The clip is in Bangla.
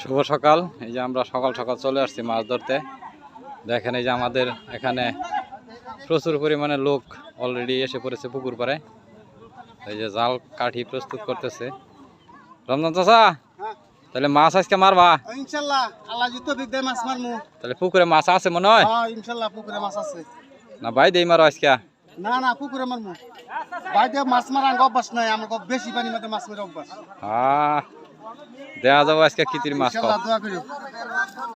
শুভ সকাল। এই যে আমরা সকাল সকাল চলে আসছি মাছ ধরতে। দেখেন এই যে আমাদের এখানে প্রচুর পরিমাণে লোক অলরেডি এসে পড়েছে পুকুর পাড়ে। এই যে জাল কাঠি প্রস্তুত করতেছে। রমজান চাচা, তাহলে মাছ আজকে মারবা? ইনশাআল্লাহ আল্লাহ যদি তৌফিক দেয় মাছ মারমু। তাহলে পুকুরে মাছ আছে মনে হয়? হ্যাঁ ইনশাআল্লাহ পুকুরে মাছ আছে। না ভাই দেই মারো আজকে? না না পুকুরে মারমু। বাইরে মাছ মারার অভ্যাস নাই, আমার বেশি পানির মধ্যে মাছ মারার অভ্যাস। দেয়া যাবো আজকে কিতির মাছ। ইনশাআল্লাহ দোয়া করি।